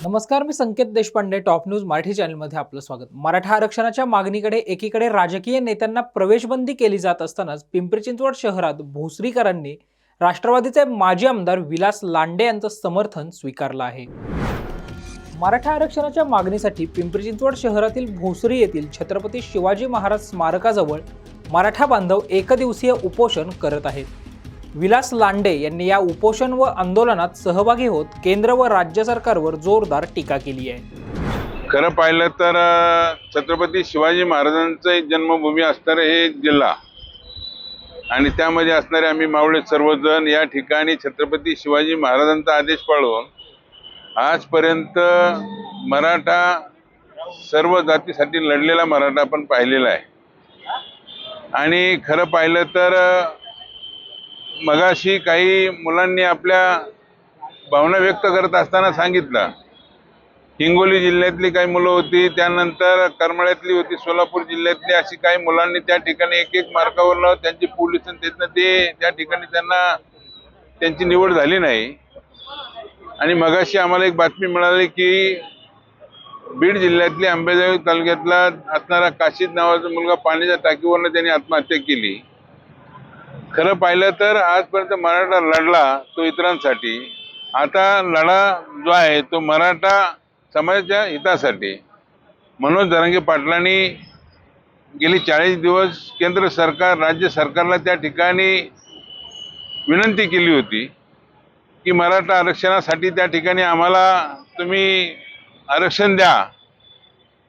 नमस्कार, मी संकेत Deshpande. Top news Marathi चॅनलमध्ये आपलं स्वागत. मराठा आरक्षणाच्या मागणीकडे एकीकडे राजकीय नेत्यांना प्रवेशबंदी केली जात असतानाच पिंपरी चिंचवड शहरात भोसरीकरांनी राष्ट्रवादीचे माजी आमदार विलास लांडे यांचं समर्थन स्वीकारलं आहे. मराठा आरक्षणाच्या मागणीसाठी पिंपरी चिंचवड शहरातील भोसरी येथील छत्रपती शिवाजी महाराज स्मारकाजवळ मराठा बांधव एकदिवसीय उपोषण करत आहेत. विलास लांडे यांनी या उपोषण व आंदोलनात सहभागी होत केंद्र व राज्य सरकारवर जोरदार टीका केली आहे. खरं पाहिलं तर छत्रपती शिवाजी महाराजांचं जन्मभूमी असणारं हे जिल्हा आणि त्यामध्ये असणारे आम्ही मावळे सर्वजण या ठिकाणी छत्रपती शिवाजी महाराजांचा आदेश पाळून आजपर्यंत मराठा सर्व जातीसाठी लढलेला मराठा आपण पाहिलेला आहे. आणि खरं पाहिलं तर मगाशी काही मुलांनी आपल्या भावना व्यक्त करत असताना सांगितलं, हिंगोली जिल्ह्यातली काही मुलं होती, त्यानंतर करमाळ्यातली होती, सोलापूर जिल्ह्यातली, अशी काही मुलांनी त्या ठिकाणी एक एक मार्कावरनं त्यांची पोलीस ते त्या ठिकाणी त्यांना त्यांची निवड झाली नाही. आणि मगाशी आम्हाला एक बातमी मिळाली की बीड जिल्ह्यातली अंबेजोगाई तालुक्यातला असणारा काशीद नावाचा मुलगा पाण्याच्या टाकीवरनं त्यांनी आत्महत्या केली. खरं पाहिलं तर आजपर्यंत मराठा लढला तो इतरांसाठी, आता लढा जो आहे तो मराठा समाजाच्या हितासाठी. मनोज जरांगे पाटलांनी गेली 40 दिवस केंद्र सरकार राज्य सरकारला त्या ठिकाणी विनंती केली होती की मराठा आरक्षणासाठी त्या ठिकाणी आम्हाला तुम्ही आरक्षण द्या.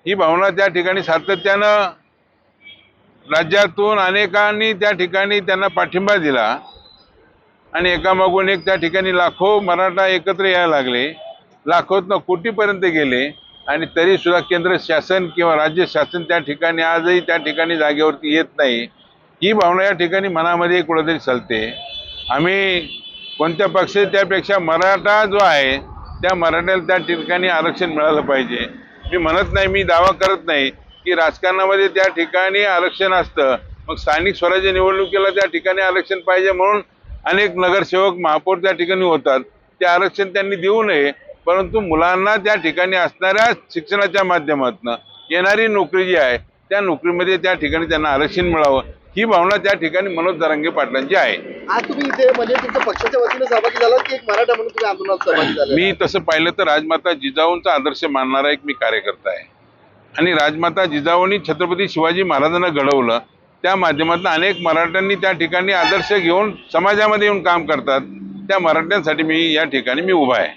ही भावना त्या ठिकाणी सातत्यानं राज्यातून अनेकांनी त्या ठिकाणी त्यांना पाठिंबा दिला आणि एकामागून एक त्या ठिकाणी लाखो मराठा एकत्र यायला लागले, लाखोतनं कोटीपर्यंत गेले. आणि तरी सुद्धा केंद्र शासन किंवा राज्य शासन त्या ठिकाणी आजही त्या ठिकाणी जागेवरती येत नाही. ही भावना या ठिकाणी मनामध्ये कुठेतरी चालते. आम्ही कोणत्या पक्ष त्यापेक्षा मराठा जो आहे त्या मराठ्याला त्या ठिकाणी आरक्षण मिळालं पाहिजे. मी म्हणत नाही, मी दावा करत नाही की राजकारणामध्ये त्या ठिकाणी आरक्षण असतं, मग स्थानिक स्वराज्य निवडणुकीला त्या ठिकाणी आरक्षण पाहिजे म्हणून अनेक नगरसेवक महापौर त्या ठिकाणी होतात. ते आरक्षण त्यांनी देऊ नये, परंतु मुलांना त्या ठिकाणी असणाऱ्या शिक्षणाच्या माध्यमातून येणारी नोकरी जी आहे त्या नोकरीमध्ये त्या ठिकाणी त्यांना आरक्षण मिळावं, ही भावना त्या ठिकाणी मनोज जरांगे पाटलांची आहे. आज तुम्ही इथे म्हणजे तुमच्या पक्षाच्या वतीने सहभागी झालात की एक मराठा म्हणून तुम्ही आंदोलनात सहभागी झाले? मी तसं पाहिलं तर राजमाता जिजाऊंचा आदर्श मानणारा एक मी कार्यकर्ता आहे. आणि राजमाता जिजाऊंनी छत्रपती शिवाजी महाराजांना घडवलं, त्या माध्यमातून अनेक मराठ्यांनी त्या ठिकाणी आदर्श घेऊन समाजामध्ये येऊन काम करतात. त्या मराठ्यांसाठी मी या ठिकाणी मी उभा आहे.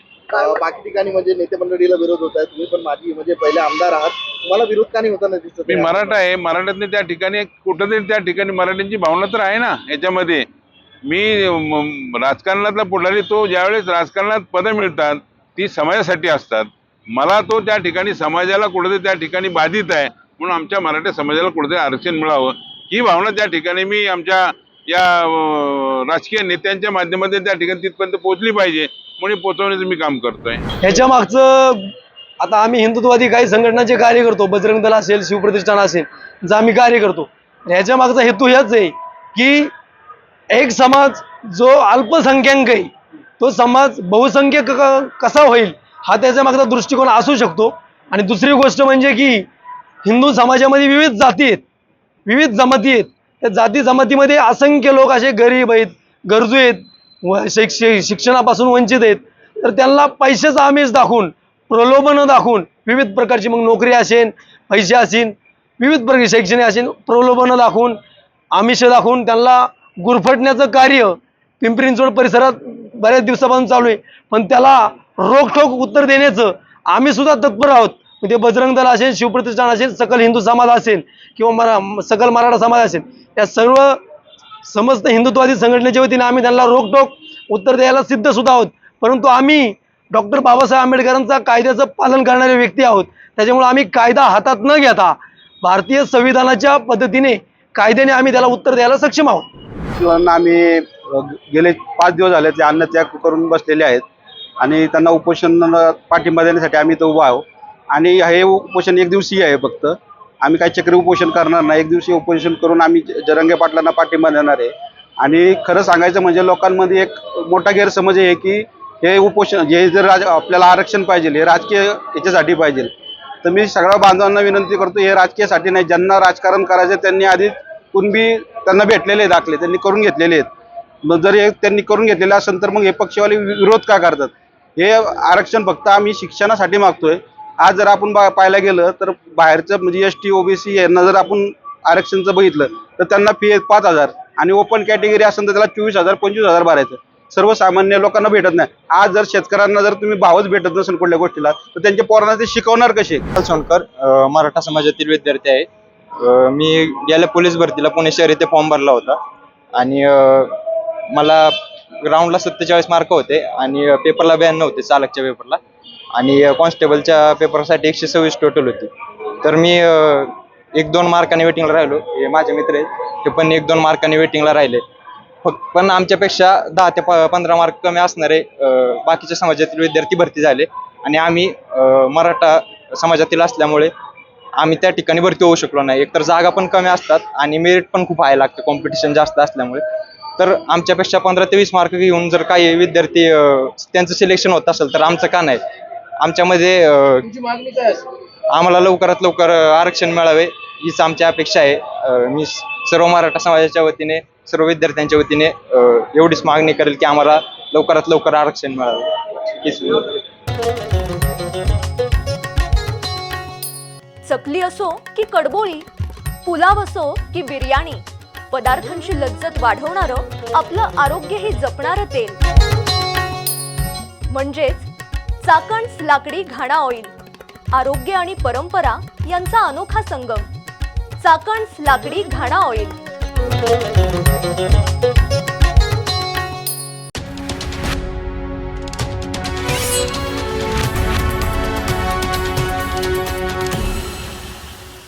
बाकी ठिकाणी म्हणजे नेते मंडळीला विरोध होत आहे, तुम्ही पण माजी म्हणजे पहिले आमदार आहात, तुम्हाला विरोध का नाही होता? दिसत मी मराठा आहे, मराठ्यातले त्या ठिकाणी कुठंतरी त्या ठिकाणी मराठ्यांची भावना तर आहे ना याच्यामध्ये. मी राजकारणातला पुढारी, तो ज्यावेळेस राजकारणात पदं मिळतात ती समाजासाठी असतात. मला तो त्या ठिकाणी समाजाला कुठेतरी त्या ठिकाणी बाधित आहे, म्हणून आमच्या मराठा समाजाला कुठेतरी आरक्षण मिळावं ही भावना त्या ठिकाणी मी आमच्या या राजकीय नेत्यांच्या माध्यमातून त्या ठिकाणी तिथपर्यंत पोहोचली पाहिजे म्हणून पोहोचवण्याचं मी काम करतोय. ह्याच्या मागचं आता आम्ही हिंदुत्ववादी काही संघटनांचे कार्य करतो, बजरंग दल असेल, शिवप्रतिष्ठान असेल, जर आम्ही कार्य करतो. ह्याच्या मागचा हेतू हेच आहे की एक समाज जो अल्पसंख्याक आहे तो समाज बहुसंख्यक कसा होईल हा त्याच्या मागचा दृष्टिकोन असू शकतो. आणि दुसरी गोष्ट म्हणजे की हिंदू समाजामध्ये विविध जाती आहेत, विविध जमाती आहेत. त्या जाती जमातीमध्ये असंख्य लोक असे गरीब आहेत, गरजू आहेत, शिक्षणापासून वंचित आहेत. तर त्यांना पैशाचा आमिष दाखवून, प्रलोभनं दाखवून, विविध प्रकारची मग नोकरी असेल, पैसे असेल, विविध प्रकारचे शैक्षणिक असेल, प्रलोभनं दाखवून, आमिष दाखवून त्यांना गुरफटण्याचं कार्य पिंपरी चिंचवड परिसरात बऱ्याच दिवसापासून चालू आहे. पण त्याला रोखठोक उत्तर देण्याचं आम्ही सुद्धा तत्पर आहोत. म्हणजे बजरंग दल असेल, शिवप्रतिष्ठान असेल, सकल हिंदू समाज असेल किंवा सकल मराठा समाज असेल, या सर्व समस्त हिंदुत्ववादी संघटनेच्या वतीने आम्ही त्यांना रोखठोक उत्तर द्यायला सिद्ध सुद्धा आहोत. परंतु आम्ही डॉक्टर बाबासाहेब आंबेडकरांचा कायद्याचं पालन करणारे व्यक्ती आहोत. त्याच्यामुळे आम्ही कायदा हातात न घेता भारतीय संविधानाच्या पद्धतीने कायद्याने आम्ही त्याला उत्तर द्यायला सक्षम आहोत. आम्ही गेले 5 दिवस झाले ते अन्नत्याग करून बसलेले आहेत आणि त्यांना उपोषण पाठिंबा देण्यासाठी आम्ही इथं उभा आहोत. आणि हे उपोषण एक दिवसीय आहे. फक्त आम्ही काही चक्री उपोषण करणार नाही, एक दिवसीय उपोषण करून आम्ही जरांगे पाटलांना पाठिंबा देणार आहे. आणि खरं सांगायचं म्हणजे लोकांमध्ये एक मोठा गैरसमज आहे की हे उपोषण हे जर आपल्याला आरक्षण पाहिजे, हे राजकीय याच्यासाठी पाहिजे, तर मी सगळ्या बांधवांना विनंती करतो, हे राजकीयसाठी नाही. ज्यांना राजकारण करायचं त्यांनी आधी कुणबी त्यांना भेटलेले दाखले त्यांनी करून घेतलेले आहेत. मग जर हे त्यांनी करून घेतलेले असेल तर मग हे पक्षवाले विरोध का करतात? हे आरक्षण फक्त आम्ही शिक्षणासाठी मागतोय. आज जर आपण पाहायला गेलं तर बाहेरचं म्हणजे एसटी ओबीसी यांना जर आपण आरक्षणचं बघितलं तर त्यांना फी 5,000 आणि ओपन कॅटेगरी असेल तर त्याला 24,000 25,000 भरायचं. सर्वसामान्य लोकांना भेटत नाही. आज जर शेतकऱ्यांना जर तुम्ही भावच भेटत नसेल कुठल्या गोष्टीला तर त्यांच्या पोरांना ते शिकवणार कसे? सोनकर मराठा समाजातील विद्यार्थी आहे. मी गेल्या पोलीस भरतीला पुणे शहर येथे फॉर्म भरला होता आणि मला ग्राउंडला 47 मार्क होते आणि पेपरला 92 होते, चालकच्या पेपरला, आणि कॉन्स्टेबलच्या पेपरसाठी 126 टोटल होती. तर मी 1-2 मार्काने वेटिंगला राहिलो. हे माझे मित्र आहेत, ते पण 1-2 मार्काने वेटिंगला राहिले. पण आमच्यापेक्षा 10 ते 15 मार्क कमी असणारे बाकीच्या समाजातील विद्यार्थी भरती झाले आणि आम्ही मराठा समाजातील असल्यामुळे आम्ही त्या ठिकाणी भरती होऊ शकलो नाही. एकतर जागा पण कमी असतात आणि मेरिट पण खूप हाय लागते, कॉम्पिटिशन जास्त असल्यामुळे. तर आमच्यापेक्षा 15 ते 20 मार्क घेऊन जर काही विद्यार्थी त्यांचं सिलेक्शन होत असेल तर आमचं का नाही? आमच्यामध्ये आम्हाला लवकरात लवकर आरक्षण मिळावे हीच आमची अपेक्षा आहे. मी सर्व मराठा समाजाच्या वतीने, सर्व विद्यार्थ्यांच्या वतीने एवढीच मागणी करेल की आम्हाला लवकरात लवकर आरक्षण मिळावे. चकली असो की कडबोळी, पुलाव असो की बिर्याणी, पदार्थांची लज्जत वाढवणारं, आपलं आरोग्यही जपणारं तेल म्हणजेच चाकण's लाकडी घाणा ऑइल. आरोग्य आणि परंपरा यांचा अनोखा संगम. चाकण's लाकडी घाणा ऑइल.